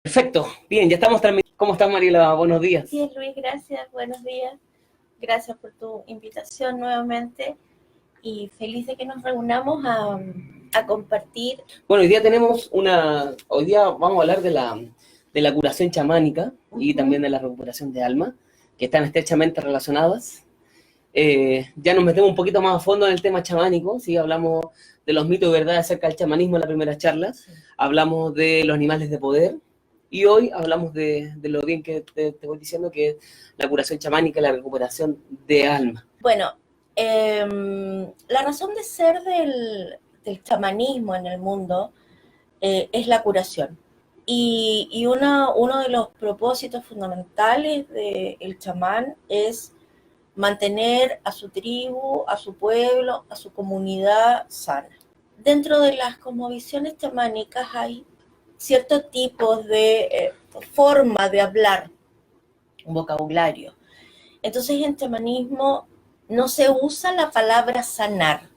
Perfecto, bien, ya estamos transmitiendo. ¿Cómo estás, Mariela? Buenos días. Bien, Luis, gracias, buenos días. Gracias por tu invitación nuevamente y feliz de que nos reunamos a compartir. Bueno, hoy día vamos a hablar de la curación chamánica y también de la recuperación de alma, que están estrechamente relacionadas. Ya nos metemos un poquito más a fondo en el tema chamánico, ¿sí? Hablamos de los mitos y verdades acerca del chamanismo en la primera charla, Sí. hablamos de los animales de poder, y hoy hablamos de lo bien que te voy diciendo, que es la curación chamánica y la recuperación de alma. Bueno, la razón de ser del chamanismo en el mundo es la curación. Y uno de los propósitos fundamentales del chamán es mantener a su tribu, a su pueblo, a su comunidad sana. Dentro de las cosmovisiones chamánicas hay ciertos tipos de forma de hablar, un vocabulario. Entonces en chamanismo no se usa la palabra sanar,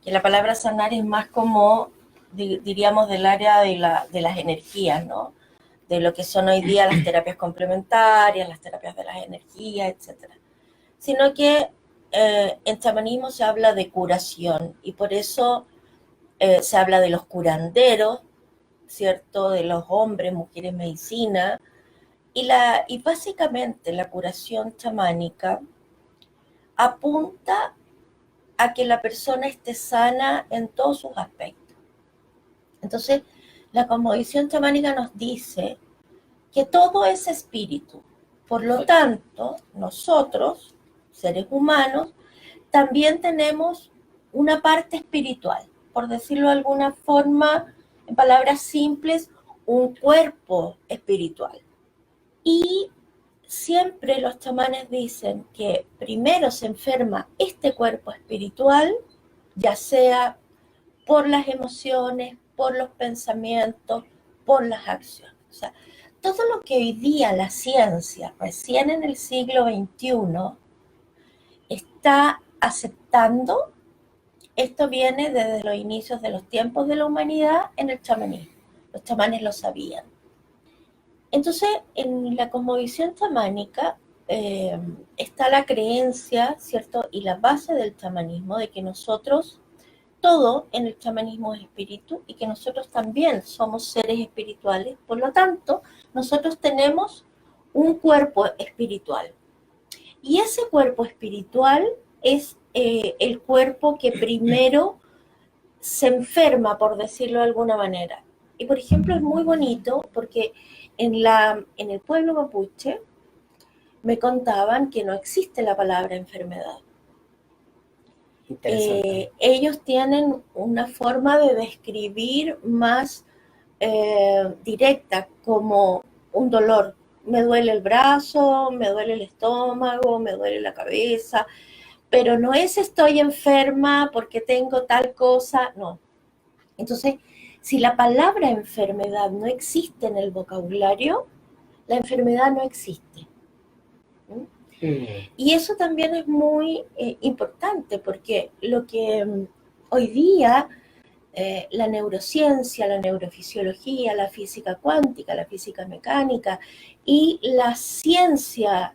que la palabra sanar es más como, diríamos, del área de las energías, ¿no? De lo que son hoy día las terapias complementarias, las terapias de las energías, etcétera. Sino que en chamanismo se habla de curación y por eso se habla de los curanderos, ¿cierto? De los hombres, mujeres, medicina. Y básicamente la curación chamánica apunta a que la persona esté sana en todos sus aspectos. Entonces, la cosmovisión chamánica nos dice que todo es espíritu. Por lo tanto, nosotros, seres humanos, también tenemos una parte espiritual, por decirlo de alguna forma, en palabras simples, un cuerpo espiritual. Y siempre los chamanes dicen que primero se enferma este cuerpo espiritual, ya sea por las emociones, por los pensamientos, por las acciones. O sea, todo lo que hoy día la ciencia, recién en el siglo XXI, está aceptando, esto viene desde los inicios de los tiempos de la humanidad en el chamanismo. Los chamanes lo sabían. Entonces, en la cosmovisión chamánica está la creencia, ¿cierto? Y la base del chamanismo de que nosotros, todo en el chamanismo es espíritu y que nosotros también somos seres espirituales. Por lo tanto, nosotros tenemos un cuerpo espiritual. Y ese cuerpo espiritual es el cuerpo que primero se enferma, por decirlo de alguna manera. Y por ejemplo, es muy bonito porque en el pueblo mapuche me contaban que no existe la palabra enfermedad. Ellos tienen una forma de describir más directa, como un dolor. Me duele el brazo, me duele el estómago, me duele la cabeza, pero no es estoy enferma porque tengo tal cosa, no. Entonces, si la palabra enfermedad no existe en el vocabulario, la enfermedad no existe. Y eso también es muy importante porque lo que hoy día la neurociencia, la neurofisiología, la física cuántica, la física mecánica y la ciencia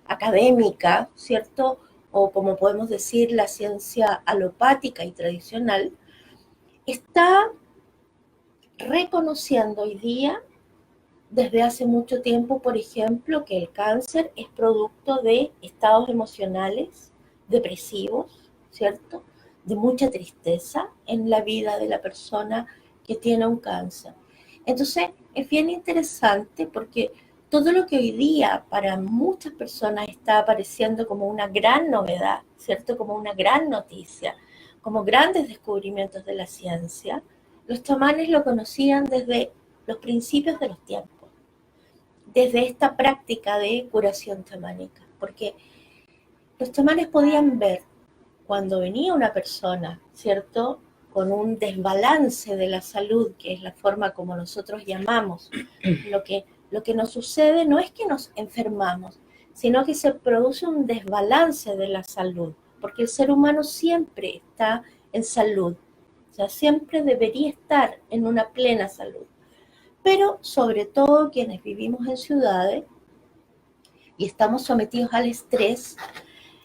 académica, ¿cierto? O como podemos decir, la ciencia alopática y tradicional, está reconociendo hoy día, desde hace mucho tiempo, por ejemplo, que el cáncer es producto de estados emocionales depresivos, ¿cierto? De mucha tristeza en la vida de la persona que tiene un cáncer. Entonces, es bien interesante porque todo lo que hoy día para muchas personas está apareciendo como una gran novedad, ¿cierto? Como una gran noticia, como grandes descubrimientos de la ciencia, los chamanes lo conocían desde los principios de los tiempos, desde esta práctica de curación chamánica, porque los chamanes podían ver cuando venía una persona, ¿cierto?, con un desbalance de la salud, que es la forma como nosotros llamamos, lo que nos sucede no es que nos enfermamos, sino que se produce un desbalance de la salud, porque el ser humano siempre está en salud, o sea, siempre debería estar en una plena salud. Pero sobre todo quienes vivimos en ciudades y estamos sometidos al estrés,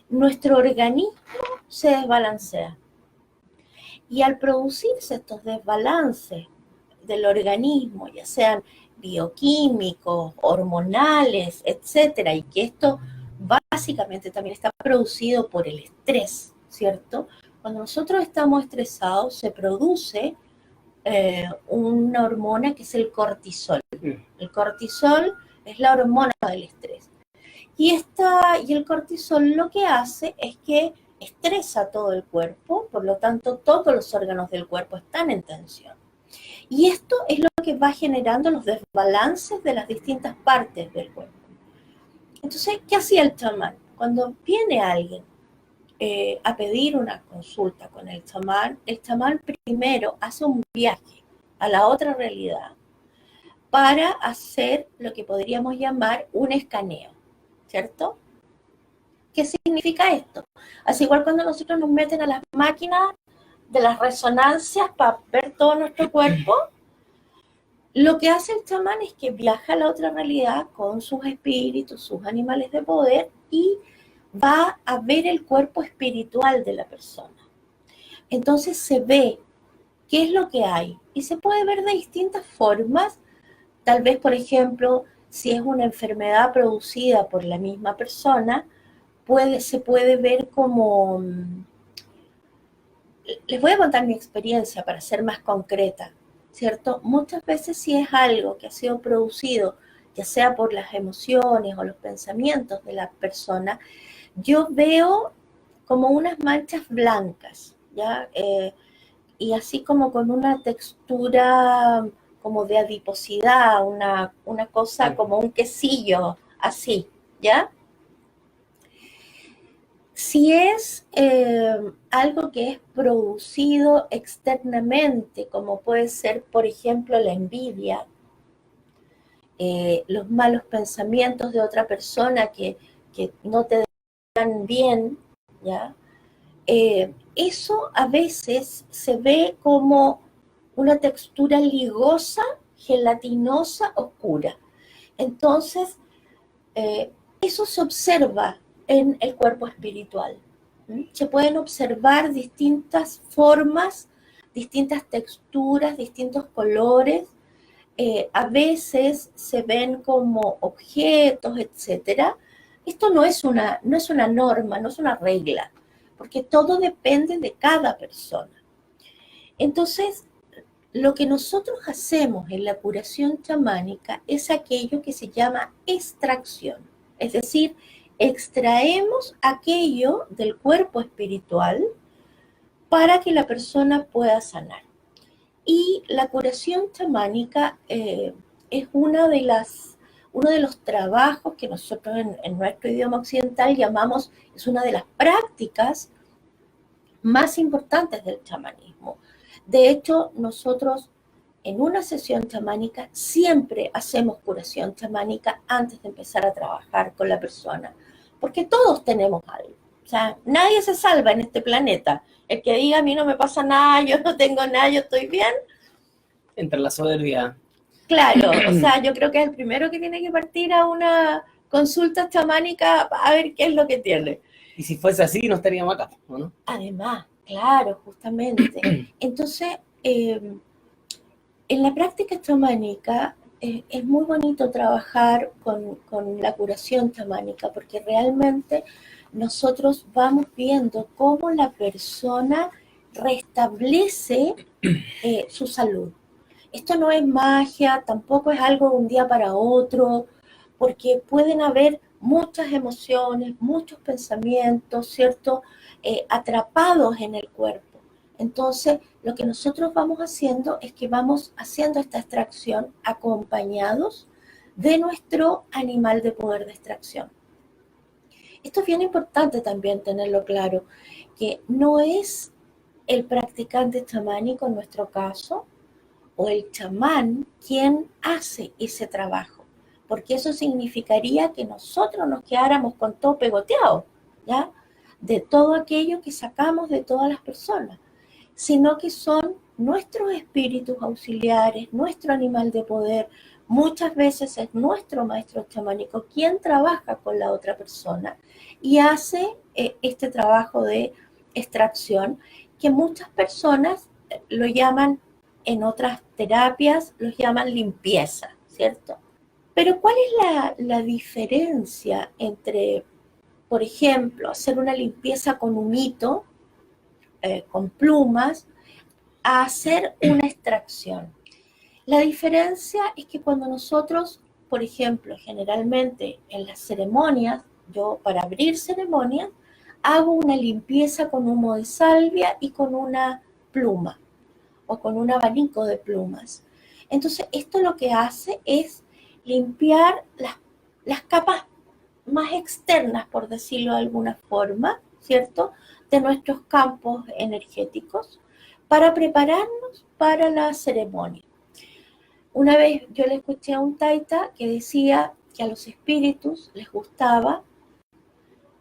nuestro organismo se desbalancea. Y al producirse estos desbalances del organismo, ya sean bioquímicos, hormonales, etcétera, y que esto básicamente también está producido por el estrés, ¿cierto? Cuando nosotros estamos estresados se produce una hormona que es el cortisol. El cortisol es la hormona del estrés. Y el cortisol lo que hace es que estresa todo el cuerpo, por lo tanto todos los órganos del cuerpo están en tensión. Y esto es lo que va generando los desbalances de las distintas partes del cuerpo. Entonces, ¿qué hacía el chamán? Cuando viene alguien a pedir una consulta con el chamán primero hace un viaje a la otra realidad para hacer lo que podríamos llamar un escaneo, ¿cierto? ¿Qué significa esto? Así igual cuando nosotros nos meten a las máquinas de las resonancias para ver todo nuestro cuerpo, lo que hace el chamán es que viaja a la otra realidad con sus espíritus, sus animales de poder y va a ver el cuerpo espiritual de la persona. Entonces se ve qué es lo que hay y se puede ver de distintas formas. Tal vez, por ejemplo, si es una enfermedad producida por la misma persona, se puede ver como... Les voy a contar mi experiencia para ser más concreta, ¿cierto? Muchas veces si es algo que ha sido producido, ya sea por las emociones o los pensamientos de la persona, yo veo como unas manchas blancas, ¿ya? Y así como con una textura como de adiposidad, una cosa como un quesillo, así, ¿ya? Si es algo que es producido externamente, como puede ser, por ejemplo, la envidia, los malos pensamientos de otra persona que no te dan bien, ¿ya? Eso a veces se ve como una textura ligosa, gelatinosa, oscura. Entonces, eso se observa en el cuerpo espiritual. Se pueden observar distintas formas, distintas texturas, distintos colores. A veces se ven como objetos, etcétera. Esto no es una norma, no es una regla, porque todo depende de cada persona. Entonces, lo que nosotros hacemos en la curación chamánica es aquello que se llama extracción, es decir, extraemos aquello del cuerpo espiritual para que la persona pueda sanar. Y la curación chamánica es uno de los trabajos que nosotros en nuestro idioma occidental llamamos, es una de las prácticas más importantes del chamanismo. De hecho, nosotros en una sesión chamánica siempre hacemos curación chamánica antes de empezar a trabajar con la persona, porque todos tenemos algo. O sea, nadie se salva en este planeta. El que diga a mí no me pasa nada, yo no tengo nada, yo estoy bien. Entre la soberbia. Claro, o sea, yo creo que es el primero que tiene que partir a una consulta chamánica a ver qué es lo que tiene. Y si fuese así, no estaríamos acá, ¿no? Además, claro, justamente. Entonces, en la práctica chamánica es muy bonito trabajar con la curación chamánica porque realmente nosotros vamos viendo cómo la persona restablece su salud. Esto no es magia, tampoco es algo de un día para otro, porque pueden haber muchas emociones, muchos pensamientos, ¿cierto? Atrapados en el cuerpo. Entonces, lo que nosotros vamos haciendo es que vamos haciendo esta extracción acompañados de nuestro animal de poder de extracción. Esto es bien importante también tenerlo claro, que no es el practicante chamánico en nuestro caso, o el chamán quien hace ese trabajo, porque eso significaría que nosotros nos quedáramos con todo pegoteado, ¿ya? De todo aquello que sacamos de todas las personas, sino que son nuestros espíritus auxiliares, nuestro animal de poder, muchas veces es nuestro maestro chamánico quien trabaja con la otra persona y hace este trabajo de extracción que muchas personas lo llaman, en otras terapias, los llaman limpieza, ¿cierto? Pero ¿cuál es la diferencia entre, por ejemplo, hacer una limpieza con humito, con plumas, a hacer una extracción? La diferencia es que cuando nosotros, por ejemplo, generalmente en las ceremonias, yo para abrir ceremonias, hago una limpieza con humo de salvia y con una pluma o con un abanico de plumas. Entonces, esto lo que hace es limpiar las capas más externas, por decirlo de alguna forma, ¿cierto?, de nuestros campos energéticos para prepararnos para la ceremonia. Una vez yo le escuché a un taita que decía que a los espíritus les gustaba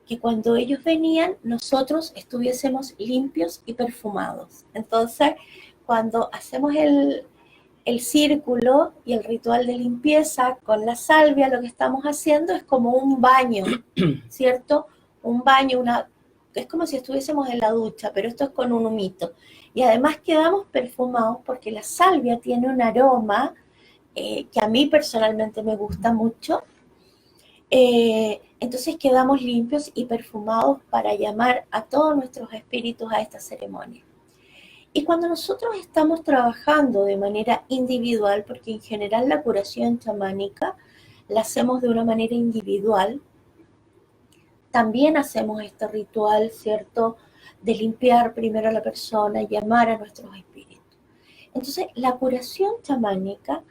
que cuando ellos venían nosotros estuviésemos limpios y perfumados. Entonces, cuando hacemos el círculo y el ritual de limpieza con la salvia, lo que estamos haciendo es como un baño, ¿cierto? Un baño, es como si estuviésemos en la ducha, pero esto es con un humito. Y además quedamos perfumados porque la salvia tiene un aroma que a mí personalmente me gusta mucho. Entonces quedamos limpios y perfumados para llamar a todos nuestros espíritus a esta ceremonia. Y cuando nosotros estamos trabajando de manera individual, porque en general la curación chamánica la hacemos de una manera individual, también hacemos este ritual, ¿cierto?, de limpiar primero a la persona, llamar a nuestros espíritus. Entonces, la curación chamánica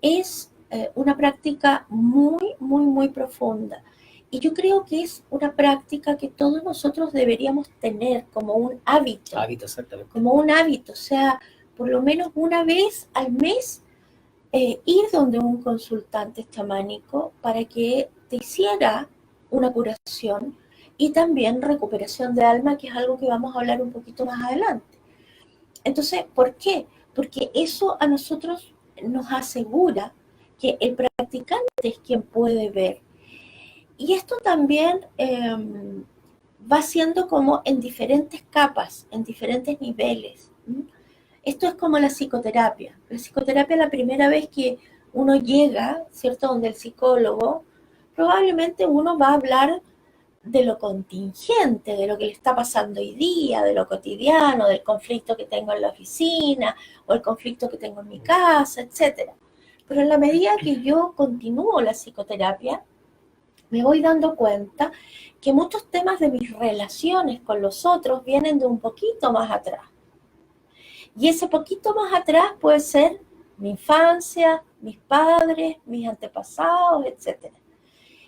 es una práctica muy, muy, muy profunda. Y yo creo que es una práctica que todos nosotros deberíamos tener como un hábito. Hábito, exactamente. Como un hábito, o sea, por lo menos una vez al mes ir donde un consultante chamánico para que te hiciera una curación y también recuperación de alma, que es algo que vamos a hablar un poquito más adelante. Entonces, ¿por qué? Porque eso a nosotros nos asegura que el practicante es quien puede ver. Y esto también va siendo como en diferentes capas, en diferentes niveles. Esto es como la psicoterapia. La psicoterapia, la primera vez que uno llega, ¿cierto?, donde el psicólogo, probablemente uno va a hablar de lo contingente, de lo que le está pasando hoy día, de lo cotidiano, del conflicto que tengo en la oficina, o el conflicto que tengo en mi casa, etc. Pero en la medida que yo continúo la psicoterapia, me voy dando cuenta que muchos temas de mis relaciones con los otros vienen de un poquito más atrás. Y ese poquito más atrás puede ser mi infancia, mis padres, mis antepasados, etc.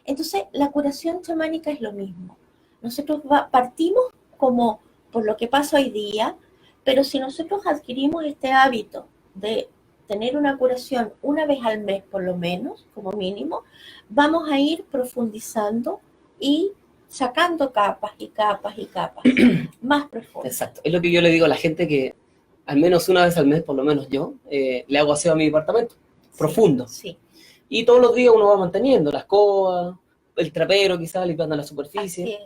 Entonces, la curación chamánica es lo mismo. Nosotros partimos como por lo que pasa hoy día, pero si nosotros adquirimos este hábito de tener una curación una vez al mes por lo menos, como mínimo, vamos a ir profundizando y sacando capas y capas y capas más profundas. Exacto. Es lo que yo le digo a la gente, que al menos una vez al mes, por lo menos yo, le hago aseo a mi departamento, sí, profundo. Sí. Y todos los días uno va manteniendo la escoba, el trapero quizás limpiando la superficie.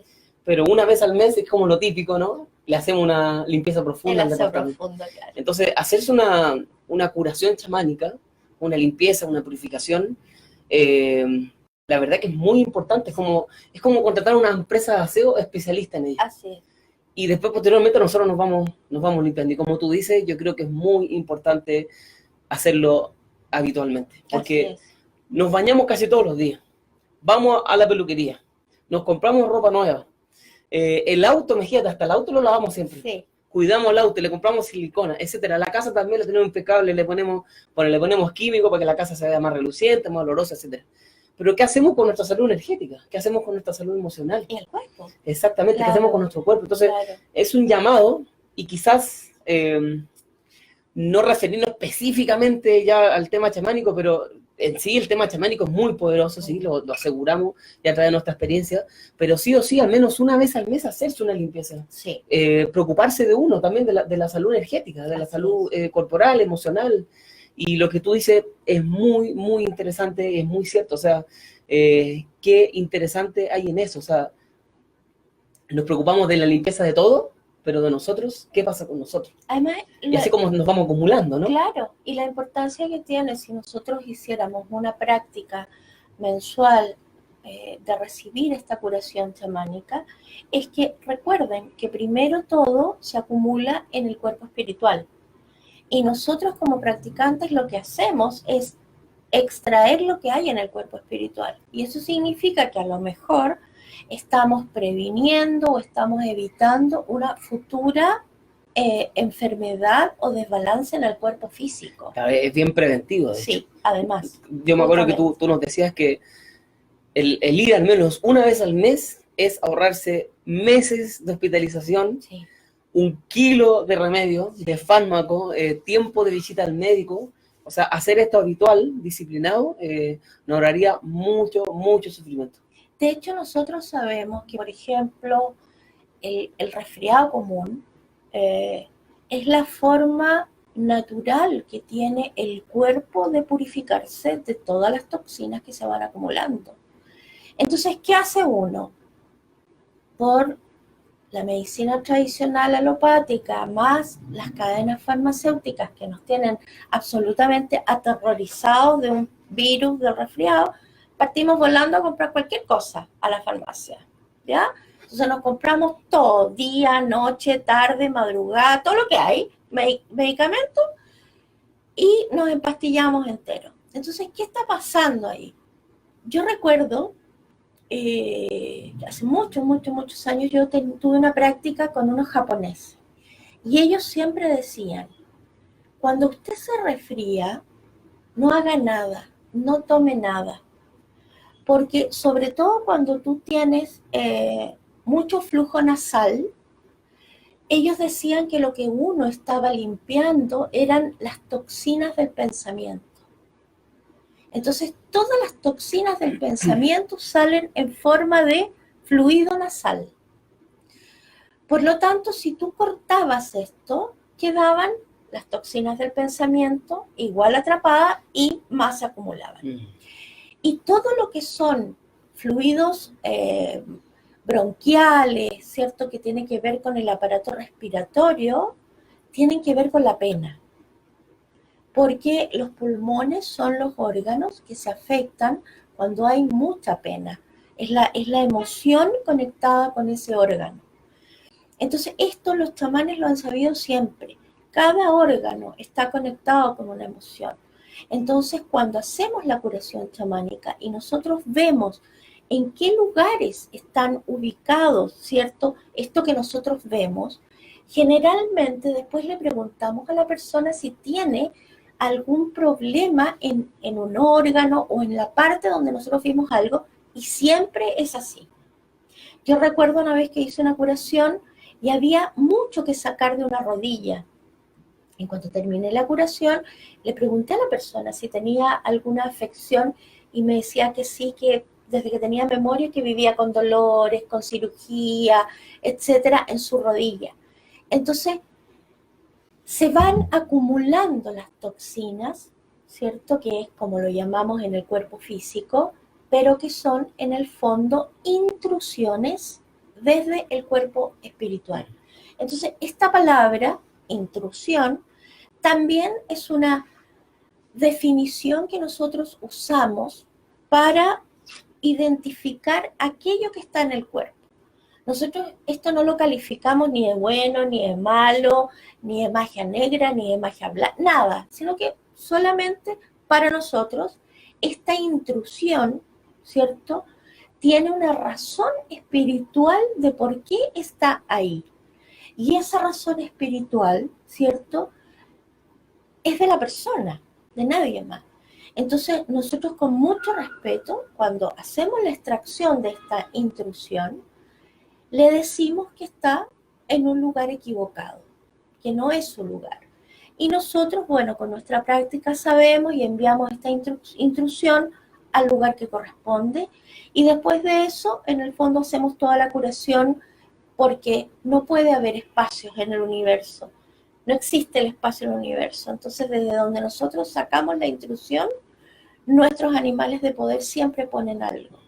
Pero una vez al mes es como lo típico, ¿no? Le hacemos una limpieza profunda al departamento. Profundo, claro. Entonces, hacerse una curación chamánica, una limpieza, una purificación, la verdad que es muy importante. Es como contratar una empresa de aseo especialista en ello. Así es. Y después, posteriormente, nosotros nos vamos limpiando. Y como tú dices, yo creo que es muy importante hacerlo habitualmente. Porque nos bañamos casi todos los días. Vamos a la peluquería. Nos compramos ropa nueva. El auto, imagínate, hasta el auto lo lavamos siempre. Sí. Cuidamos el auto, le compramos silicona, etcétera. La casa también la tenemos impecable, le ponemos químico para que la casa se vea más reluciente, más olorosa, etcétera. Pero ¿qué hacemos con nuestra salud energética? ¿Qué hacemos con nuestra salud emocional? Y el cuerpo. Exactamente, claro. ¿Qué hacemos con nuestro cuerpo? Entonces, claro, es un llamado, y quizás no referirnos específicamente ya al tema chamánico, pero en sí el tema chamánico es muy poderoso, sí, lo aseguramos ya a través de nuestra experiencia, pero sí o sí, al menos una vez al mes hacerse una limpieza. Sí. Preocuparse de uno también, de la salud energética, de la salud corporal, emocional. Y lo que tú dices es muy, muy interesante, es muy cierto. O sea, qué interesante hay en eso. O sea, nos preocupamos de la limpieza de todo, pero de nosotros, ¿qué pasa con nosotros? Además, Y así como nos vamos acumulando, ¿no? claro, y la importancia que tiene si nosotros hiciéramos una práctica mensual de recibir esta curación chamánica, es que recuerden que primero todo se acumula en el cuerpo espiritual. Y nosotros como practicantes lo que hacemos es extraer lo que hay en el cuerpo espiritual. Y eso significa que a lo mejor estamos previniendo o estamos evitando una futura enfermedad o desbalance en el cuerpo físico. Es bien preventivo, de Sí, hecho. además. Yo me acuerdo que tú nos decías que el ir al menos una vez al mes es ahorrarse meses de hospitalización, Sí. 1 kilo de remedio, de fármaco, tiempo de visita al médico. O sea, hacer esto habitual, disciplinado, nos ahorraría mucho, mucho sufrimiento. De hecho, nosotros sabemos que, por ejemplo, el resfriado común es la forma natural que tiene el cuerpo de purificarse de todas las toxinas que se van acumulando. Entonces, ¿qué hace uno? Por la medicina tradicional alopática, más las cadenas farmacéuticas que nos tienen absolutamente aterrorizados de un virus del resfriado, partimos volando a comprar cualquier cosa a la farmacia, ¿ya? Entonces nos compramos todo, día, noche, tarde, madrugada, todo lo que hay, medicamentos, y nos empastillamos enteros. Entonces, ¿qué está pasando ahí? Yo recuerdo hace muchos años yo tuve una práctica con unos japoneses y ellos siempre decían, cuando usted se resfría, no haga nada, no tome nada, porque sobre todo cuando tú tienes mucho flujo nasal, ellos decían que lo que uno estaba limpiando eran las toxinas del pensamiento. Entonces, todas las toxinas del pensamiento salen en forma de fluido nasal. Por lo tanto, si tú cortabas esto, quedaban las toxinas del pensamiento igual atrapadas y más se acumulaban. Y todo lo que son fluidos bronquiales, ¿cierto? Que tiene que ver con el aparato respiratorio, tienen que ver con la pena. Porque los pulmones son los órganos que se afectan cuando hay mucha pena. Es la emoción conectada con ese órgano. Entonces, esto los chamanes lo han sabido siempre. Cada órgano está conectado con una emoción. Entonces, cuando hacemos la curación chamánica y nosotros vemos en qué lugares están ubicados, ¿cierto? Esto que nosotros vemos, generalmente después le preguntamos a la persona si tiene algún problema en un órgano o en la parte donde nosotros vimos algo, y siempre es así. Yo recuerdo una vez que hice una curación y había mucho que sacar de una rodilla. En cuanto terminé la curación, le pregunté a la persona si tenía alguna afección y me decía que sí, que desde que tenía memoria que vivía con dolores, con cirugía, etcétera, en su rodilla. Entonces, se van acumulando las toxinas, ¿cierto? Que es como lo llamamos en el cuerpo físico, pero que son en el fondo intrusiones desde el cuerpo espiritual. Entonces, esta palabra, intrusión, también es una definición que nosotros usamos para identificar aquello que está en el cuerpo. Nosotros esto no lo calificamos ni de bueno, ni de malo, ni de magia negra, ni de magia blanca, nada, sino que solamente para nosotros esta intrusión, ¿cierto?, tiene una razón espiritual de por qué está ahí. Y esa razón espiritual, ¿cierto?, es de la persona, de nadie más. Entonces, nosotros con mucho respeto, cuando hacemos la extracción de esta intrusión, le decimos que está en un lugar equivocado, que no es su lugar. Y nosotros, bueno, con nuestra práctica sabemos y enviamos esta intrusión al lugar que corresponde. Y después de eso, en el fondo, hacemos toda la curación, porque no puede haber espacios en el universo. No existe el espacio en el universo. Entonces, desde donde nosotros sacamos la intrusión, nuestros animales de poder siempre ponen algo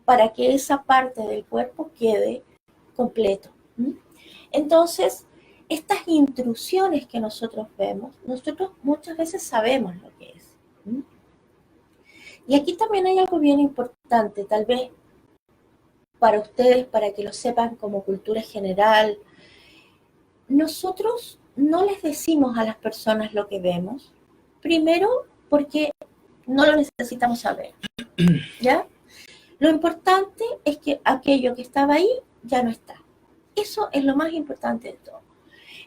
para que esa parte del cuerpo quede completo. Entonces, estas intrusiones que nosotros vemos, nosotros muchas veces sabemos lo que es. Y aquí también hay algo bien importante, tal vez para ustedes, para que lo sepan como cultura general. Nosotros no les decimos a las personas lo que vemos, primero porque no lo necesitamos saber, ¿ya? Lo importante es que aquello que estaba ahí ya no está. Eso es lo más importante de todo.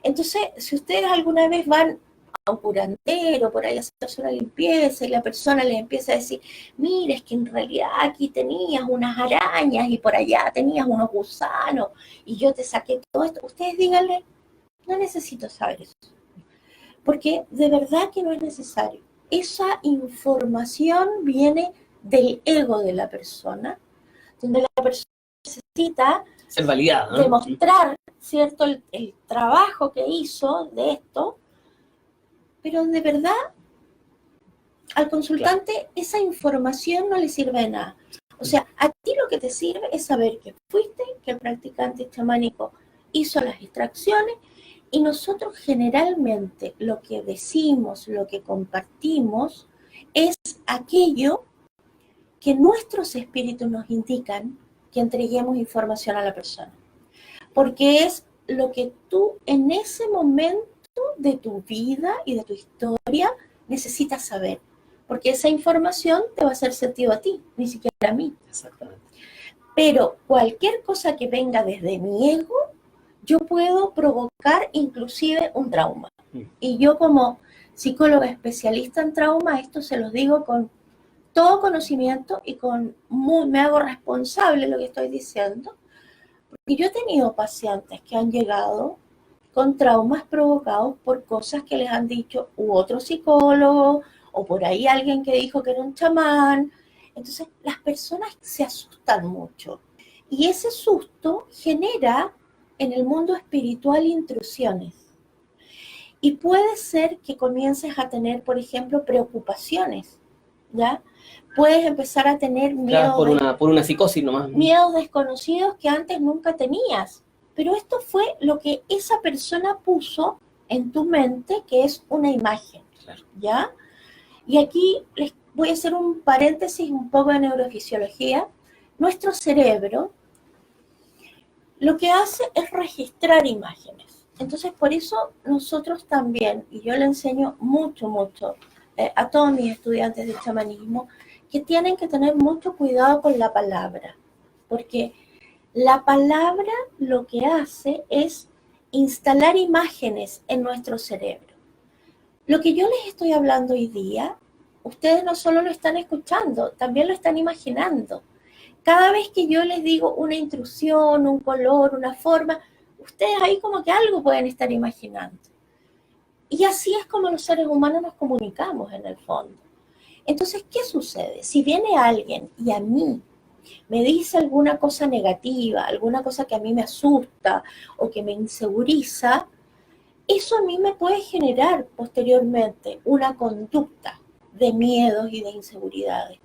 Entonces, si ustedes alguna vez van a un curandero, por ahí a hacerse una limpieza, y la persona les empieza a decir, mira, es que en realidad aquí tenías unas arañas y por allá tenías unos gusanos y yo te saqué todo esto, ustedes díganle, no necesito saber eso, porque de verdad que no es necesario. Esa información viene del ego de la persona, donde la persona necesita ser validada, ¿no? Demostrar, ¿cierto?, el trabajo que hizo de esto, pero de verdad al consultante claro, esa información no le sirve de nada. O sea, a ti lo que te sirve es saber que fuiste, que el practicante chamánico hizo las extracciones, y nosotros generalmente lo que decimos, lo que compartimos, es aquello que nuestros espíritus nos indican que entreguemos información a la persona. Porque es lo que tú en ese momento de tu vida y de tu historia necesitas saber. Porque esa información te va a hacer sentido a ti, ni siquiera a mí. Exactamente. Pero cualquier cosa que venga desde mi ego, yo puedo provocar inclusive un trauma. Y yo como psicóloga especialista en trauma, esto se los digo con todo conocimiento y me hago responsable de lo que estoy diciendo. Porque yo he tenido pacientes que han llegado con traumas provocados por cosas que les han dicho u otro psicólogo, o por ahí alguien que dijo que era un chamán. Entonces las personas se asustan mucho. Y ese susto genera en el mundo espiritual intrusiones. Y puede ser que comiences a tener, por ejemplo, preocupaciones, ¿ya? Puedes empezar a tener miedo claro, por una psicosis nomás. Miedos desconocidos que antes nunca tenías. Pero esto fue lo que esa persona puso en tu mente, que es una imagen, claro, ¿ya? Y aquí les voy a hacer un paréntesis un poco de neurofisiología. Nuestro cerebro lo que hace es registrar imágenes. Entonces, por eso nosotros también, y yo le enseño mucho a todos mis estudiantes de chamanismo, que tienen que tener mucho cuidado con la palabra, porque la palabra lo que hace es instalar imágenes en nuestro cerebro. Lo que yo les estoy hablando hoy día, ustedes no solo lo están escuchando, también lo están imaginando. Cada vez que yo les digo una intrusión, un color, una forma, ustedes ahí como que algo pueden estar imaginando. Y así es como los seres humanos nos comunicamos en el fondo. Entonces, ¿qué sucede? Si viene alguien y a mí me dice alguna cosa negativa, alguna cosa que a mí me asusta o que me inseguriza, eso a mí me puede generar posteriormente una conducta de miedos y de inseguridades.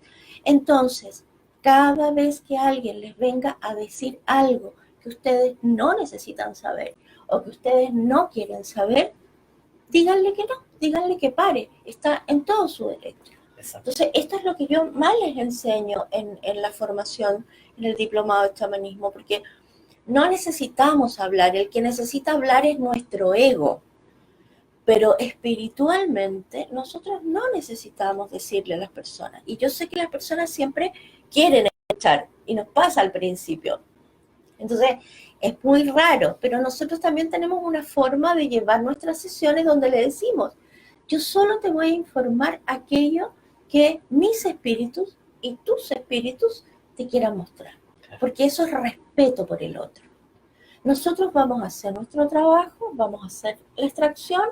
Entonces, cada vez que alguien les venga a decir algo que ustedes no necesitan saber o que ustedes no quieren saber, díganle que no, díganle que pare, está en todo su derecho. Exacto. Entonces, esto es lo que yo más les enseño en la formación, en el diplomado de chamanismo, porque no necesitamos hablar, el que necesita hablar es nuestro ego, pero espiritualmente nosotros no necesitamos decirle a las personas. Y yo sé que las personas siempre quieren escuchar, y nos pasa al principio. Entonces, es muy raro, pero nosotros también tenemos una forma de llevar nuestras sesiones donde le decimos, yo solo te voy a informar aquello que mis espíritus y tus espíritus te quieran mostrar, porque eso es respeto por el otro. Nosotros vamos a hacer nuestro trabajo, vamos a hacer la extracción,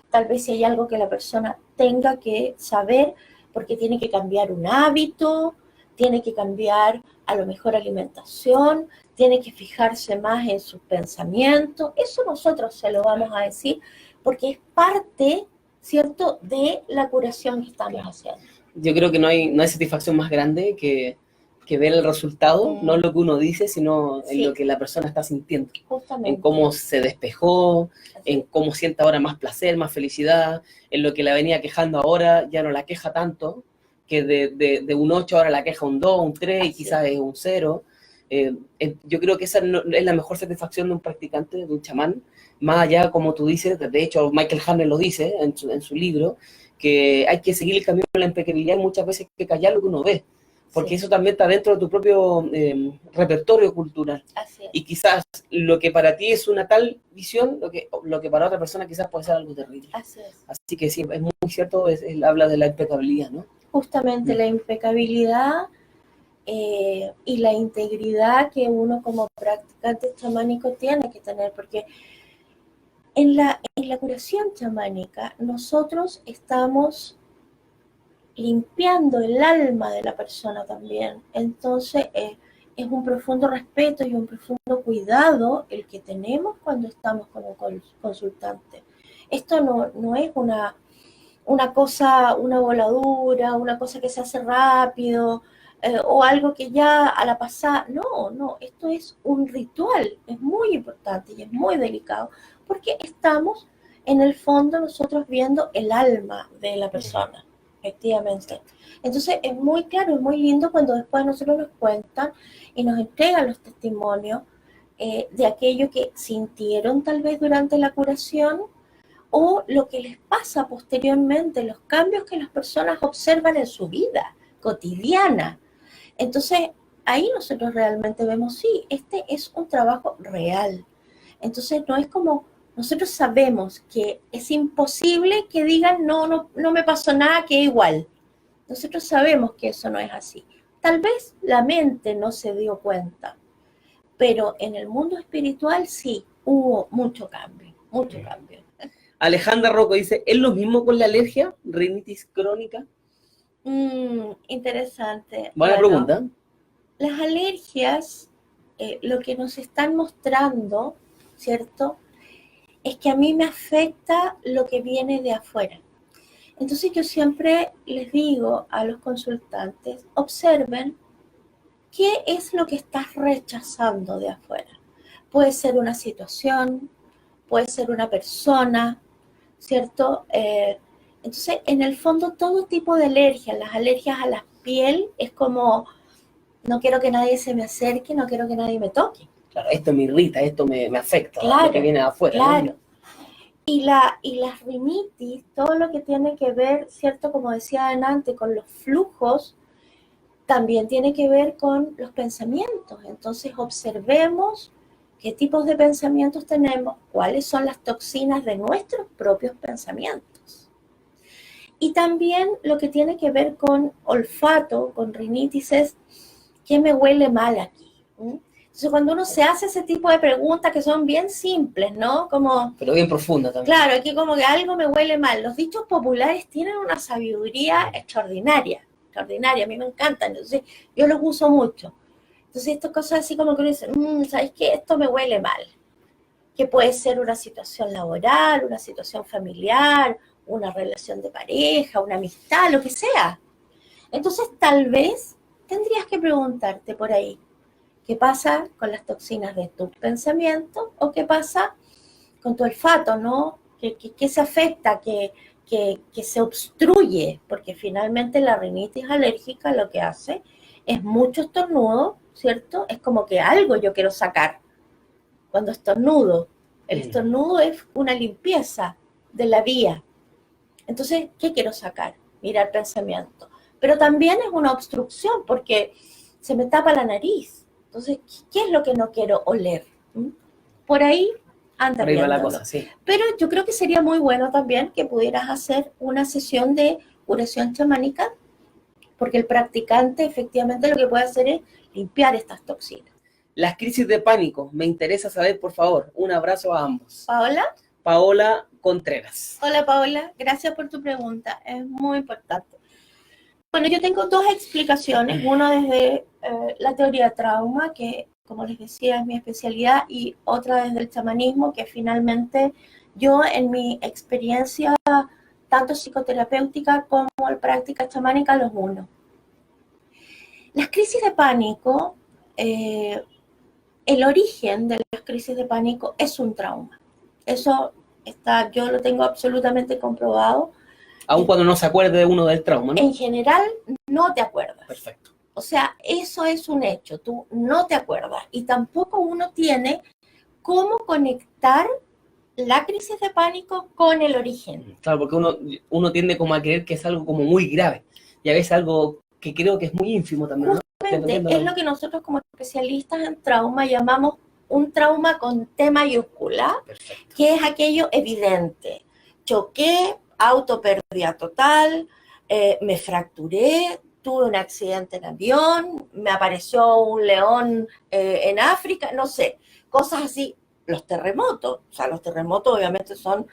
tal vez si hay algo que la persona tenga que saber, porque tiene que cambiar un hábito, tiene que cambiar a lo mejor alimentación, tiene que fijarse más en sus pensamientos. Eso nosotros se lo vamos a decir porque es parte, ¿cierto?, de la curación que estamos haciendo. Yo creo que no hay satisfacción más grande que ver el resultado, no lo que uno dice, sino en lo que la persona está sintiendo. Justamente. En cómo se despejó, en cómo siente ahora más placer, más felicidad, en lo que la venía quejando ahora, ya no la queja tanto, que de un 8 ahora la queja un 2, un 3 y quizás es un 0. Yo creo que esa es la mejor satisfacción de un practicante, de un chamán, más allá, como tú dices, de hecho Michael Harner lo dice en su libro, que hay que seguir el camino de la impecabilidad y muchas veces hay que callar lo que uno ve, porque eso también está dentro de tu propio repertorio cultural. Así es. Y quizás lo que para ti es una tal visión, lo que para otra persona quizás puede ser algo terrible. Así es. Así que sí, es muy cierto, él habla de la impecabilidad, ¿no? Justamente la impecabilidad y la integridad que uno como practicante chamánico tiene que tener, porque en la curación chamánica nosotros estamos limpiando el alma de la persona también. Entonces es un profundo respeto y un profundo cuidado el que tenemos cuando estamos con un consultante. Esto no es una cosa, una voladura, una cosa que se hace rápido, o algo que ya a la pasada. No, esto es un ritual, es muy importante y es muy delicado, porque estamos en el fondo nosotros viendo el alma de la persona, efectivamente. Entonces es muy claro, es muy lindo cuando después nosotros nos cuentan y nos entregan los testimonios de aquello que sintieron tal vez durante la curación, o lo que les pasa posteriormente, los cambios que las personas observan en su vida cotidiana. Entonces, ahí nosotros realmente vemos, sí, este es un trabajo real. Entonces, no es como, nosotros sabemos que es imposible que digan, no me pasó nada, que igual. Nosotros sabemos que eso no es así. Tal vez la mente no se dio cuenta, pero en el mundo espiritual sí, hubo mucho cambio, mucho cambio. Alejandra Rocco dice, ¿es lo mismo con la alergia, rinitis crónica? Interesante. Buena pregunta. Las alergias, lo que nos están mostrando, ¿cierto?, es que a mí me afecta lo que viene de afuera. Entonces yo siempre les digo a los consultantes, observen qué es lo que estás rechazando de afuera. Puede ser una situación, puede ser una persona, ¿cierto? Entonces, en el fondo, todo tipo de alergias, las alergias a la piel, es como, no quiero que nadie se me acerque, no quiero que nadie me toque. Claro, esto me irrita, esto me afecta, claro, lo que viene de afuera. Claro. ¿No? Y las rinitis, todo lo que tiene que ver, ¿cierto? Como decía antes, con los flujos, también tiene que ver con los pensamientos. Entonces, observemos qué tipos de pensamientos tenemos, cuáles son las toxinas de nuestros propios pensamientos. Y también lo que tiene que ver con olfato, con rinitis, es ¿qué me huele mal aquí? Entonces, cuando uno se hace ese tipo de preguntas que son bien simples, ¿no? Como, pero bien profunda también. Claro, aquí como que algo me huele mal. Los dichos populares tienen una sabiduría extraordinaria, a mí me encantan, entonces yo los uso mucho. Entonces, estas cosas así como que uno dice, ¿sabes qué? Esto me huele mal. Que puede ser una situación laboral, una situación familiar, una relación de pareja, una amistad, lo que sea. Entonces, tal vez tendrías que preguntarte por ahí, ¿qué pasa con las toxinas de tu pensamiento o qué pasa con tu olfato, ¿no? ¿Qué se afecta, que se obstruye? Porque finalmente la rinitis alérgica lo que hace es mucho estornudo, ¿cierto? Es como que algo yo quiero sacar cuando estornudo. El estornudo es una limpieza de la vía. Entonces, ¿qué quiero sacar? Mirar pensamiento. Pero también es una obstrucción porque se me tapa la nariz. Entonces, ¿qué es lo que no quiero oler? Por ahí anda viéndolo. la cosa, sí. Pero yo creo que sería muy bueno también que pudieras hacer una sesión de curación chamánica, porque el practicante efectivamente lo que puede hacer es limpiar estas toxinas. Las crisis de pánico, me interesa saber, por favor. Un abrazo a ambos. ¿Paola? Paola Contreras. Hola Paola, gracias por tu pregunta, es muy importante. Bueno, yo tengo dos explicaciones, una desde la teoría de trauma, que como les decía es mi especialidad, y otra desde el chamanismo, que finalmente yo en mi experiencia tanto psicoterapéutica como en práctica chamánica los uno. Las crisis de pánico, el origen de las crisis de pánico es un trauma. Eso está, yo lo tengo absolutamente comprobado. Aun cuando no se acuerde uno del trauma, ¿no? En general, no te acuerdas. Perfecto. O sea, eso es un hecho, tú no te acuerdas. Y tampoco uno tiene cómo conectar la crisis de pánico con el origen. Claro, porque uno tiende como a creer que es algo como muy grave. Y a veces algo que creo que es muy ínfimo también, ¿no? Justamente es lo que nosotros como especialistas en trauma llamamos un trauma con T mayúscula, Perfecto. que es aquello evidente. Choqué, autopérdida total, me fracturé, tuve un accidente en avión, me apareció un león en África, no sé, cosas así. Los terremotos, o sea, los terremotos obviamente son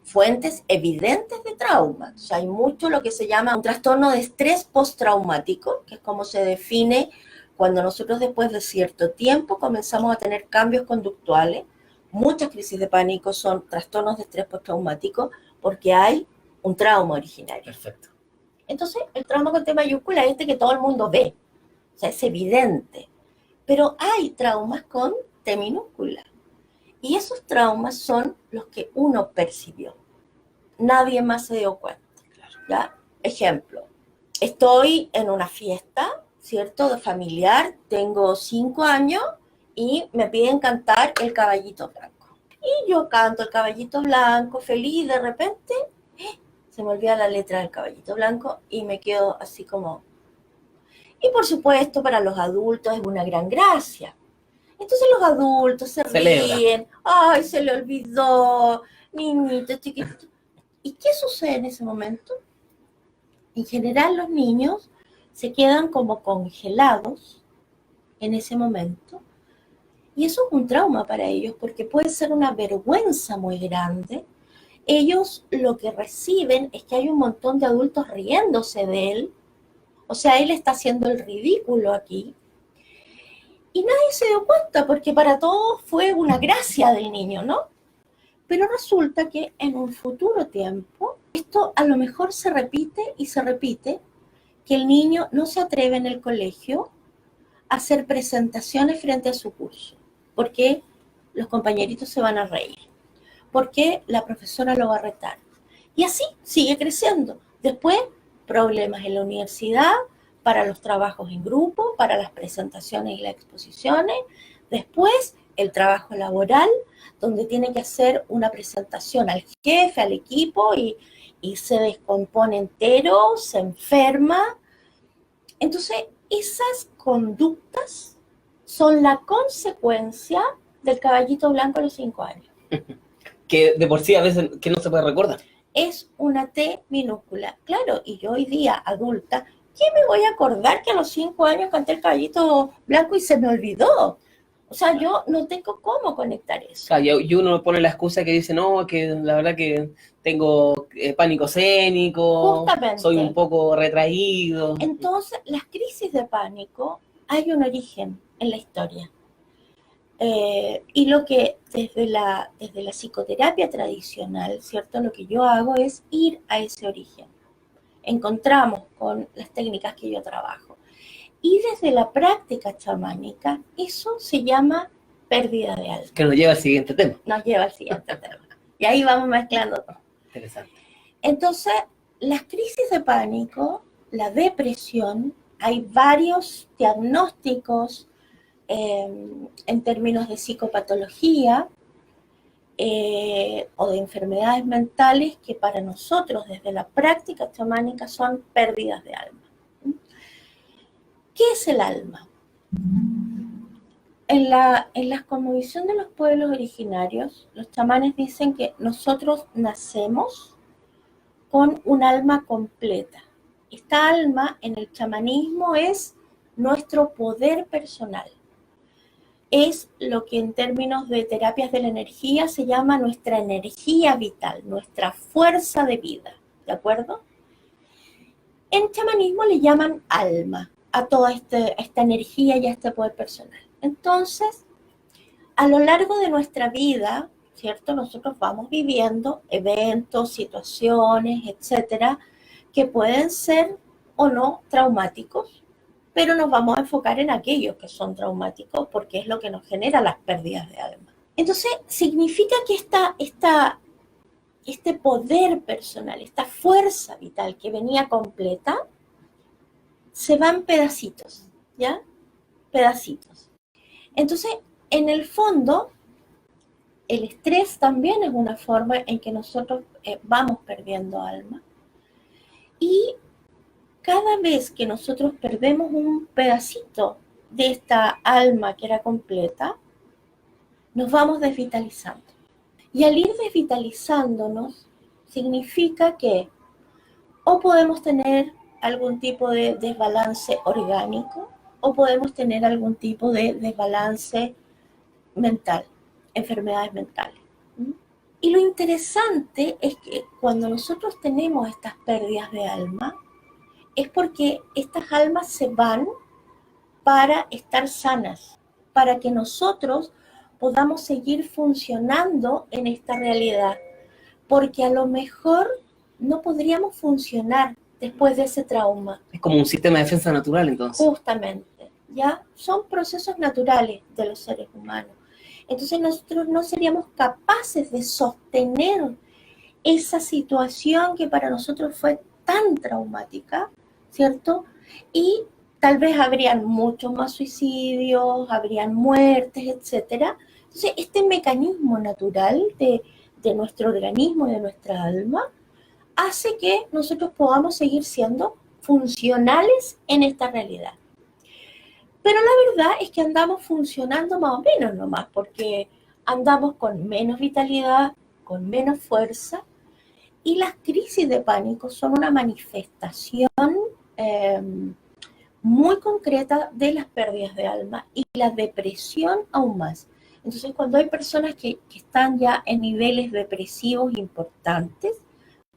fuentes evidentes de trauma. O sea, hay mucho lo que se llama un trastorno de estrés postraumático, que es como se define cuando nosotros después de cierto tiempo comenzamos a tener cambios conductuales. Muchas crisis de pánico son trastornos de estrés postraumático porque hay un trauma originario. Perfecto. Entonces, el trauma con T mayúscula es este que todo el mundo ve. O sea, es evidente. Pero hay traumas con T minúscula. Y esos traumas son los que uno percibió. Nadie más se dio cuenta. ¿Ya? Ejemplo, estoy en una fiesta, ¿cierto? De familiar, tengo 5 años y me piden cantar El Caballito Blanco. Y yo canto El Caballito Blanco, feliz, de repente se me olvida la letra del Caballito Blanco y me quedo así como... Y por supuesto, para los adultos es una gran gracia. Entonces los adultos se ríen, ay, se le olvidó, niñito, chiquitito. ¿Y qué sucede en ese momento? En general los niños se quedan como congelados en ese momento y eso es un trauma para ellos porque puede ser una vergüenza muy grande. Ellos lo que reciben es que hay un montón de adultos riéndose de él, o sea, él está haciendo el ridículo aquí. Y nadie se dio cuenta porque para todos fue una gracia del niño, ¿no? Pero resulta que en un futuro tiempo, esto a lo mejor se repite y se repite, que el niño no se atreve en el colegio a hacer presentaciones frente a su curso, porque los compañeritos se van a reír, porque la profesora lo va a retar. Y así sigue creciendo. Después, problemas en la universidad, para los trabajos en grupo, para las presentaciones y las exposiciones. Después, el trabajo laboral, donde tiene que hacer una presentación al jefe, al equipo, y se descompone entero, se enferma. Entonces, esas conductas son la consecuencia del Caballito Blanco a los 5 años. Que de por sí a veces que no se puede recordar. Es una T minúscula. Claro, y yo hoy día, adulta, ¿qué me voy a acordar que a los 5 años canté el Caballito Blanco y se me olvidó? O sea, yo no tengo cómo conectar eso. Claro, y uno pone la excusa que dice, no, que la verdad que tengo pánico escénico, Justamente. soy un poco retraído. Entonces, las crisis de pánico hay un origen en la historia. Y lo que desde la psicoterapia tradicional, ¿cierto? Lo que yo hago es ir a ese origen. Encontramos con las técnicas que yo trabajo. Y desde la práctica chamánica, eso se llama pérdida de alma. Que nos lleva al siguiente tema. Nos lleva al siguiente tema. Y ahí vamos mezclando todo. Interesante. Entonces, las crisis de pánico, la depresión, hay varios diagnósticos en términos de psicopatología o de enfermedades mentales que para nosotros desde la práctica chamánica son pérdidas de alma. ¿Qué es el alma? En la cosmovisión de los pueblos originarios, los chamanes dicen que nosotros nacemos con un alma completa. Esta alma en el chamanismo es nuestro poder personal. es lo que en términos de terapias de la energía se llama nuestra energía vital, nuestra fuerza de vida, ¿de acuerdo? En chamanismo le llaman alma a toda esta energía y a este poder personal. Entonces, a lo largo de nuestra vida, ¿cierto? Nosotros vamos viviendo eventos, situaciones, etcétera, que pueden ser o no traumáticos, pero nos vamos a enfocar en aquellos que son traumáticos porque es lo que nos genera las pérdidas de alma. Entonces, significa que este poder personal, esta fuerza vital que venía completa, se va en pedacitos, ¿ya? Pedacitos. Entonces, en el fondo, el estrés también es una forma en que nosotros vamos perdiendo alma. Y cada vez que nosotros perdemos un pedacito de esta alma que era completa, nos vamos desvitalizando. Y al ir desvitalizándonos, significa que o podemos tener algún tipo de desbalance orgánico o podemos tener algún tipo de desbalance mental, enfermedades mentales. Y lo interesante es que cuando nosotros tenemos estas pérdidas de alma, es porque estas almas se van para estar sanas, para que nosotros podamos seguir funcionando en esta realidad, porque a lo mejor no podríamos funcionar después de ese trauma. Es como un sistema de defensa natural, entonces. Justamente, ¿ya? Son procesos naturales de los seres humanos. Entonces nosotros no seríamos capaces de sostener esa situación que para nosotros fue tan traumática, ¿cierto? Y tal vez habrían muchos más suicidios, habrían muertes, etcétera. Entonces, este mecanismo natural de nuestro organismo y de nuestra alma hace que nosotros podamos seguir siendo funcionales en esta realidad. Pero la verdad es que andamos funcionando más o menos nomás, porque andamos con menos vitalidad, con menos fuerza, y las crisis de pánico son una manifestación muy concreta de las pérdidas de alma y la depresión aún más. Entonces, cuando hay personas que están ya en niveles depresivos importantes,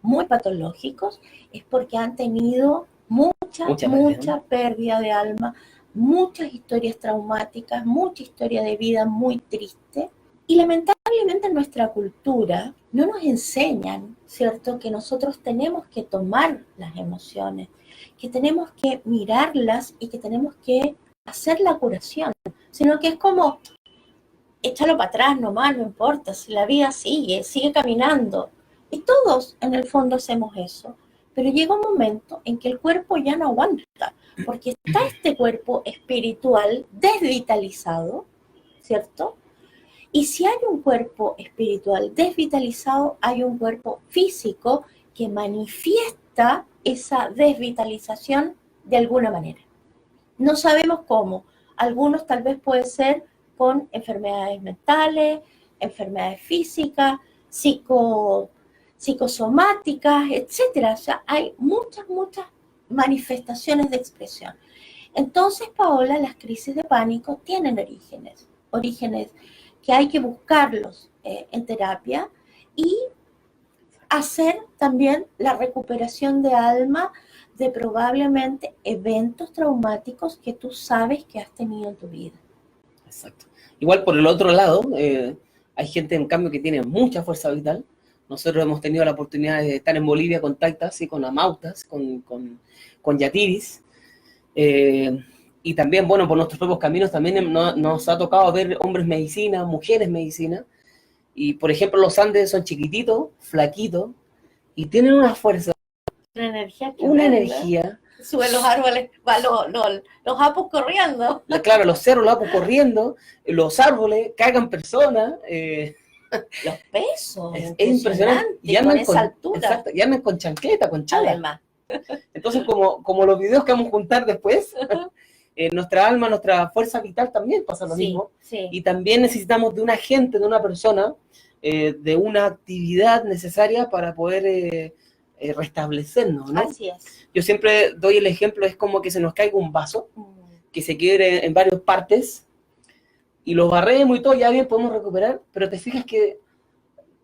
muy patológicos, es porque han tenido mucha pérdida de alma, muchas historias traumáticas, mucha historia de vida muy triste. Y lamentablemente en nuestra cultura no nos enseñan, ¿cierto?, que nosotros tenemos que tomar las emociones, que tenemos que mirarlas y que tenemos que hacer la curación, sino que es como, échalo para atrás nomás, no importa, si la vida sigue caminando. Y todos en el fondo hacemos eso, pero llega un momento en que el cuerpo ya no aguanta, porque está este cuerpo espiritual desvitalizado, ¿cierto? Y si hay un cuerpo espiritual desvitalizado, hay un cuerpo físico que manifiesta esa desvitalización de alguna manera. No sabemos cómo. Algunos tal vez puede ser con enfermedades mentales, enfermedades físicas, psicosomáticas, etcétera. O sea, hay muchas manifestaciones de expresión. Entonces, Paola, las crisis de pánico tienen orígenes que hay que buscarlos en terapia y hacer también la recuperación de alma de probablemente eventos traumáticos que tú sabes que has tenido en tu vida. Exacto. Igual por el otro lado, hay gente en cambio que tiene mucha fuerza vital. Nosotros hemos tenido la oportunidad de estar en Bolivia con Taitas y con Amautas, con Yatiris. Y también, bueno, por nuestros propios caminos también nos ha tocado ver hombres medicina, mujeres medicina. Y, por ejemplo, los Andes son chiquititos, flaquitos, y tienen una fuerza, una energía. Suben los árboles, los apus corriendo. Claro, los cerros, los apus corriendo, los árboles, cargan personas. Los pesos. Es impresionante. Y andan con esa altura. Exacto, y andan con chancleta, con chala. Además. Entonces, como los videos que vamos a juntar después, nuestra alma, nuestra fuerza vital también pasa lo mismo. Sí. Y también necesitamos de un agente, de una persona, de una actividad necesaria para poder restablecernos, ¿no? Así es. Yo siempre doy el ejemplo, es como que se nos caiga un vaso, que se quiebre en varias partes, y los barremos y todo, ya bien podemos recuperar, pero te fijas que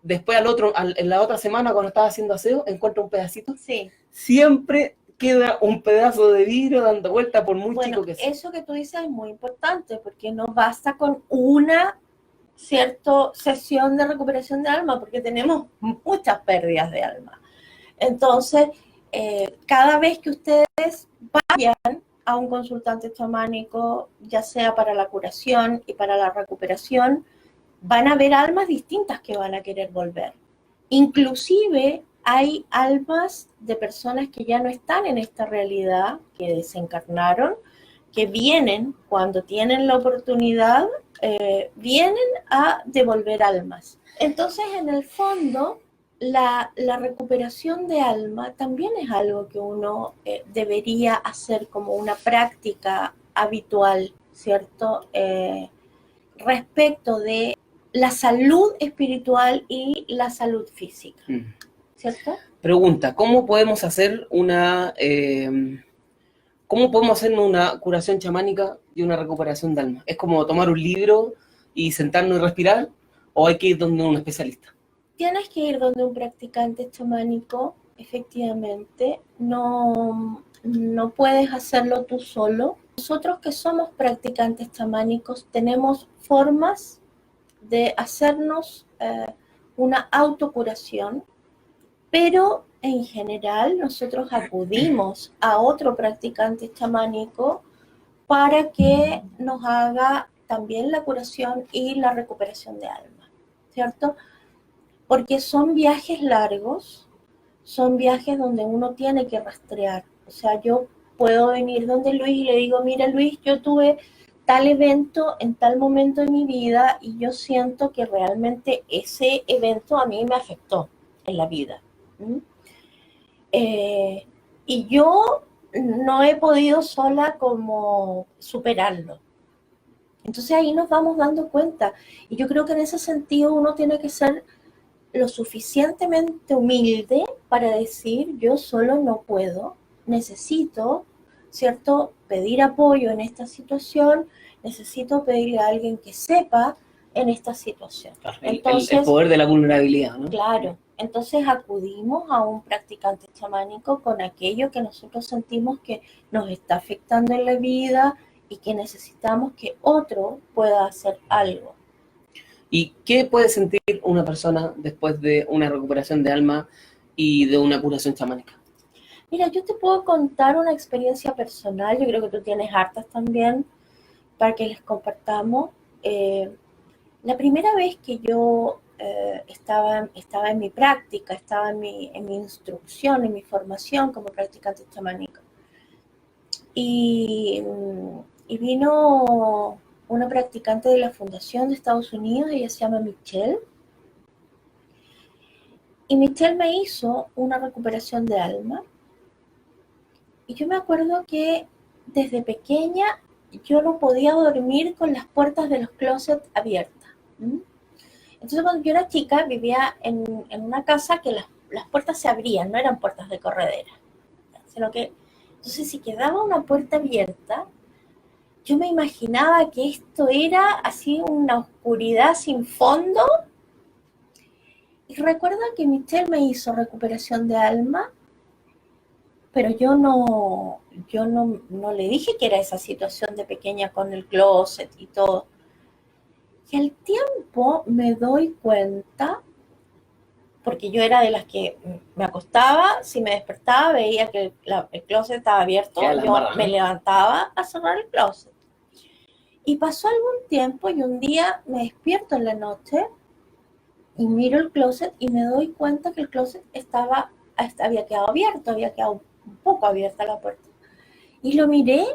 después en la otra semana cuando estaba haciendo aseo, encuentro un pedacito. Sí. Siempre queda un pedazo de vidrio dando vuelta por muy chico que sea. Eso que tú dices es muy importante porque no basta con una cierta sesión de recuperación de alma porque tenemos muchas pérdidas de alma. Entonces, cada vez que ustedes vayan a un consultante chamánico, ya sea para la curación y para la recuperación, van a haber almas distintas que van a querer volver. Inclusive hay almas de personas que ya no están en esta realidad, que desencarnaron, que vienen cuando tienen la oportunidad, vienen a devolver almas. Entonces, en el fondo, la recuperación de alma también es algo que uno debería hacer como una práctica habitual, ¿cierto? Respecto de la salud espiritual y la salud física, ¿cierto? Pregunta, ¿cómo podemos hacer una curación chamánica y una recuperación de alma? ¿Es como tomar un libro y sentarnos y respirar? ¿O hay que ir donde un especialista? Tienes que ir donde un practicante chamánico, efectivamente. No puedes hacerlo tú solo. Nosotros que somos practicantes chamánicos tenemos formas de hacernos una autocuración, pero en general nosotros acudimos a otro practicante chamánico para que nos haga también la curación y la recuperación de alma, ¿cierto? Porque son viajes largos, son viajes donde uno tiene que rastrear. O sea, yo puedo venir donde Luis y le digo, mira Luis, yo tuve tal evento en tal momento de mi vida y yo siento que realmente ese evento a mí me afectó en la vida. Y yo no he podido sola como superarlo. Entonces ahí nos vamos dando cuenta. Y yo creo que en ese sentido uno tiene que ser lo suficientemente humilde para decir yo solo no puedo, necesito, ¿cierto?, pedir apoyo en esta situación, necesito pedirle a alguien que sepa en esta situación. Claro, Entonces, el poder de la vulnerabilidad, ¿no? Claro, entonces acudimos a un practicante chamánico con aquello que nosotros sentimos que nos está afectando en la vida y que necesitamos que otro pueda hacer algo. ¿Y qué puede sentir una persona después de una recuperación de alma y de una curación chamánica? Mira, yo te puedo contar una experiencia personal, yo creo que tú tienes hartas también, para que les compartamos. La primera vez que yo estaba en mi práctica, estaba en mi instrucción, en mi formación como practicante chamánica, y vino una practicante de la Fundación de Estados Unidos, ella se llama Michelle, y Michelle me hizo una recuperación de alma, y yo me acuerdo que desde pequeña yo no podía dormir con las puertas de los closets abiertas. Entonces cuando yo era chica vivía en una casa que las puertas se abrían, no eran puertas de corredera, sino que entonces si quedaba una puerta abierta, yo me imaginaba que esto era así una oscuridad sin fondo. Y recuerdo que Michelle me hizo recuperación de alma, pero yo no le dije que era esa situación de pequeña con el closet y todo. Y al tiempo me doy cuenta, porque yo era de las que me acostaba, si me despertaba veía que el closet estaba abierto, yo me levantaba a cerrar el closet. Y pasó algún tiempo y un día me despierto en la noche y miro el closet y me doy cuenta que el closet había quedado abierto, había quedado un poco abierta la puerta. Y lo miré,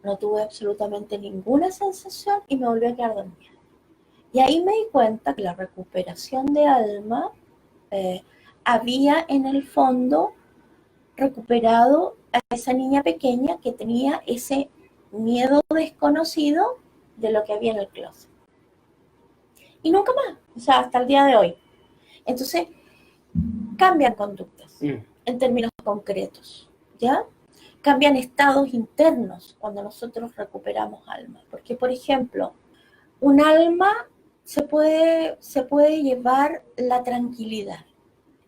no tuve absolutamente ninguna sensación y me volví a quedar dormida. Y ahí me di cuenta que la recuperación de alma había en el fondo recuperado a esa niña pequeña que tenía ese miedo desconocido de lo que había en el closet. Y nunca más, o sea, hasta el día de hoy. Entonces, cambian conductas en términos concretos, ¿ya? Cambian estados internos cuando nosotros recuperamos alma. Porque, por ejemplo, un alma se puede llevar la tranquilidad.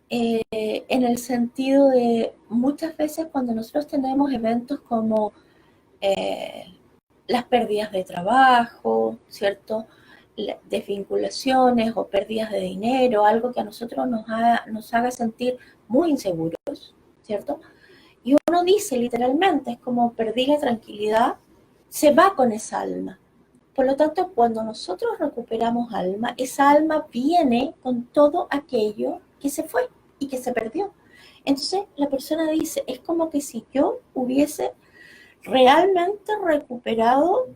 En el sentido de muchas veces cuando nosotros tenemos eventos como las pérdidas de trabajo, ¿cierto? Desvinculaciones o pérdidas de dinero, algo que a nosotros nos haga sentir muy inseguros, ¿cierto? Y uno dice literalmente, es como perdí la tranquilidad, se va con esa alma. Por lo tanto, cuando nosotros recuperamos alma, esa alma viene con todo aquello que se fue y que se perdió. Entonces, la persona dice, es como que si yo hubiese realmente recuperado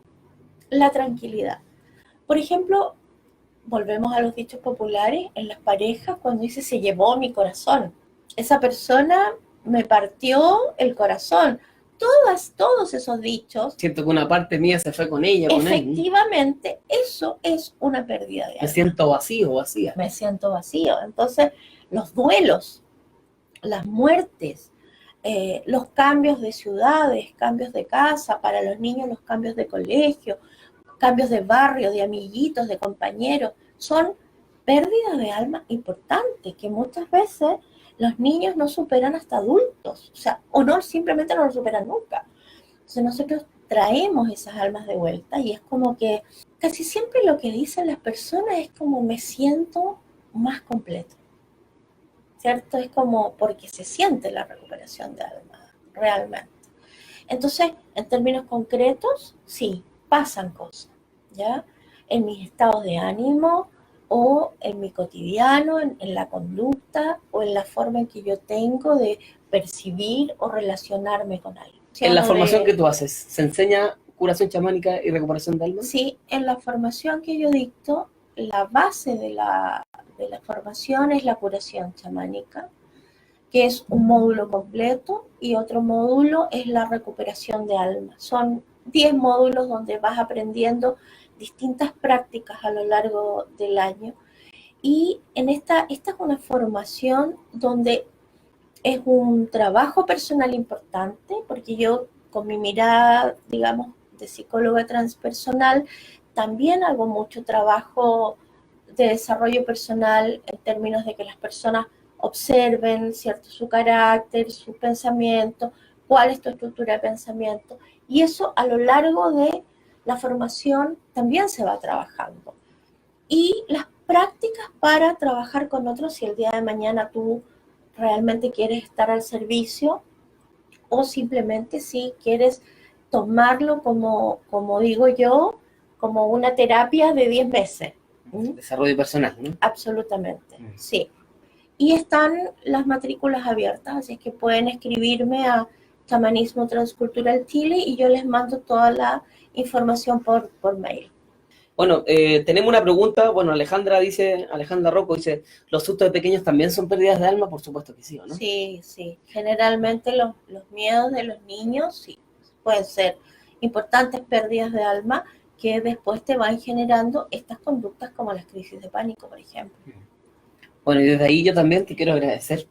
la tranquilidad. Por ejemplo, volvemos a los dichos populares, en las parejas, cuando dice se llevó mi corazón. Esa persona me partió el corazón. Todos esos dichos. Siento que una parte mía se fue con ella, con él. Efectivamente, eso es una pérdida de alma. Me siento vacío, vacía. Me siento vacío. Entonces, los duelos, las muertes, los cambios de ciudades, cambios de casa, para los niños los cambios de colegio, cambios de barrio, de amiguitos, de compañeros, son pérdidas de alma importantes que muchas veces los niños no superan hasta adultos, o sea, o no, simplemente no lo superan nunca. Entonces nosotros traemos esas almas de vuelta y es como que casi siempre lo que dicen las personas es como me siento más completo, ¿cierto? Es como porque se siente la recuperación de alma, realmente. Entonces, en términos concretos, sí, pasan cosas, ¿ya? En mis estados de ánimo o en mi cotidiano, en la conducta o en la forma en que yo tengo de percibir o relacionarme con alguien. En la formación que tú haces, ¿se enseña curación chamánica y recuperación de alma? Sí, en la formación que yo dicto, la base de la formación es la curación chamánica, que es un módulo completo, y otro módulo es la recuperación de alma. Son 10 módulos donde vas aprendiendo distintas prácticas a lo largo del año. Y esta es una formación donde es un trabajo personal importante, porque yo con mi mirada, digamos, de psicóloga transpersonal, también hago mucho trabajo de desarrollo personal en términos de que las personas observen, ¿cierto?, su carácter, su pensamiento, cuál es tu estructura de pensamiento, y eso a lo largo de la formación también se va trabajando. Y las prácticas para trabajar con otros, si el día de mañana tú realmente quieres estar al servicio o simplemente si quieres tomarlo como digo yo, como una terapia de 10 meses. Desarrollo personal, ¿no? Absolutamente, sí. Y están las matrículas abiertas, así que pueden escribirme a Chamanismo Transcultural Chile y yo les mando toda la información por mail. Bueno, tenemos una pregunta. Bueno, Alejandra Rocco dice, ¿los sustos de pequeños también son pérdidas de alma? Por supuesto que sí, ¿o no? Sí, sí. Generalmente los miedos de los niños, sí, pueden ser importantes pérdidas de alma que después te van generando estas conductas como las crisis de pánico, por ejemplo. Bueno, y desde ahí yo también te quiero agradecer.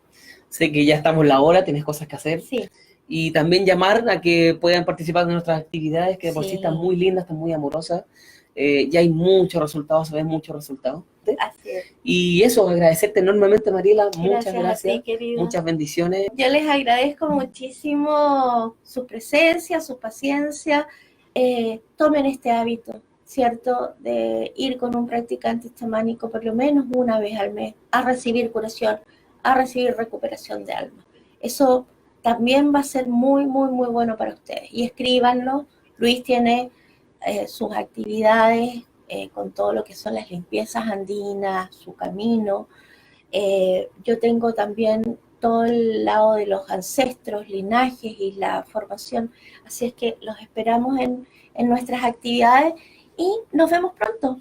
Sé que ya estamos en la hora, tienes cosas que hacer. Sí. Y también llamar a que puedan participar de nuestras actividades, que de por sí Sí. están muy lindas, están muy amorosas. Ya hay muchos resultados, se ven muchos resultados. ¿Sí? Así es. Y eso, agradecerte enormemente, Mariela. Muchas gracias. A ti, querido. Muchas bendiciones. Yo les agradezco muchísimo su presencia, su paciencia. Tomen este hábito, ¿cierto?, de ir con un practicante chamánico por lo menos una vez al mes a recibir curación, a recibir recuperación de alma. Eso también va a ser muy, muy, muy bueno para ustedes. Y escríbanlo. Luis tiene sus actividades con todo lo que son las limpiezas andinas, su camino. Yo tengo también todo el lado de los ancestros, linajes y la formación. Así es que los esperamos en nuestras actividades y nos vemos pronto.